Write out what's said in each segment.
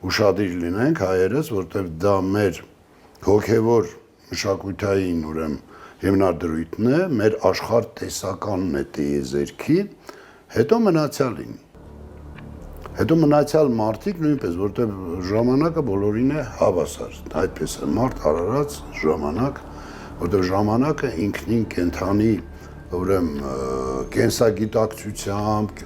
ուշադիր լինենք հայերս, որտեղ դա մեր հոգևոր մշակութային ուրեմն հիմնադրույթն է, մեր աշխարհ տեսականն է տիեզերքի, հետո մնացյալին։ Հետո մնացյալ մարդիկ նույնպես, որտեղ ժամանակը բոլորին է հավասար, այդպես է մարդ արարած ժամանակ, որտեղ ժամանակը ինքնին կենթանի ուրեմն կենսագիտակցությամբ,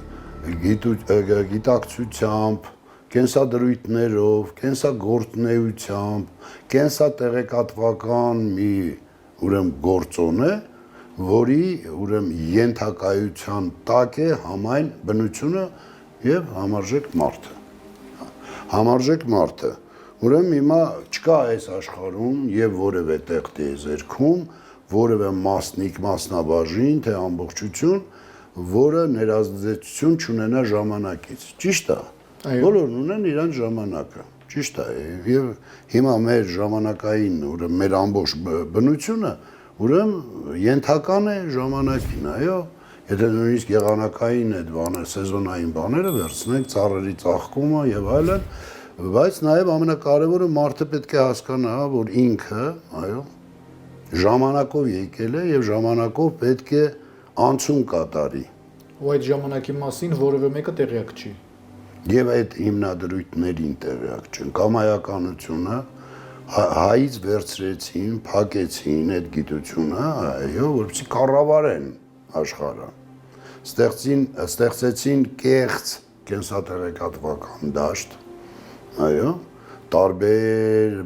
գիտակցությամբ, կենսադրույթներով, կենսագործունեությամբ, կենսատեղեկատվական մի ուրեմն գործոն է, որի ուրեմն ենթակայության տակ է համայն բնությունը եւ համարժեք մարդը։ Համարժեք մարդը։ Ուրեմն հիմա չկա այս աշխարհում եւ որևէ տեղ տիեզերքում որևէ մասնիկ, մասնաբաժին, թե ամբողջություն, որը ներազդեցություն չունենա ժամանակից։ Ճիշտ է։ Բոլորն ունեն իրենց ժամանակը։ Ճիշտ է։ Եվ հիմա մեր ժամանակային, ուրեմն մեր ամբողջ բնությունը, ուրեմն ենթական է ժամանակին, այո։ Եթե նույնիսկ եղանակային այդ բաները, սեզոնային բաները վերցնենք, ծառերի ծաղկումը եւ այլն, բայց նաեւ ամենակարևորը մարդը պետք է հասկանա, որ ինքը, այո, ժամանակով եկել է եւ ժամանակով պետք է անցում կատարի։ Ու այդ ժամանակի մասին որևէ մեկը տեղյակ չի։ Եվ այդ հիմնադրույթներին տեղյակ չեն։ Կամայականությունը հայից վերցրեցին, փակեցին այդ գիտությունը, այո, որպեսզի կառավարեն աշխարհը։ Ստեղծեցին կեղծ կենսատեղեկատվական դաշտ, այո, տարբեր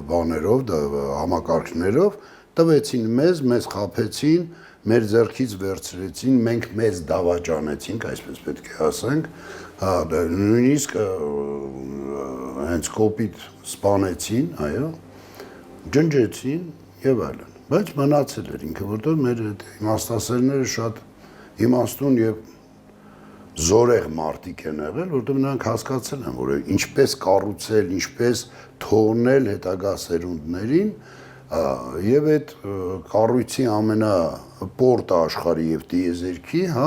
բաներով, համակարգներով տվեցին մեզ խաբեցին, մեր ձեռքից վերցրեցին, մենք մեզ դավաճանեցինք, այսպես պետք է ասենք, հա, նույնիսկ հենց կոպիտ սպանեցին, այո, ջնջեցին եւ այլն, բայց մնացել էր ինքը, որտեղ մեր իմաստասերները շատ իմաստուն եւ զորեղ մարդիկ են եղել, որտեղ նրանք հասկացել են, որ ինչպես կառուցել, ինչպես թողնել հետագա սերունդներին եւ այդ կառույցի ամենապորտը աշխարհի եւ տիեզերքի, հա,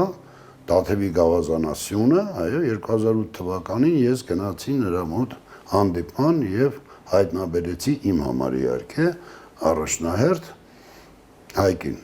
Դաթևի գավազանասյունը, այո, 2008 թվականին ես գնացի նրա մոտ հանդիպման եւ հայտնաբերեցի իմ համար իհարկե առաջնահերթ Հայկին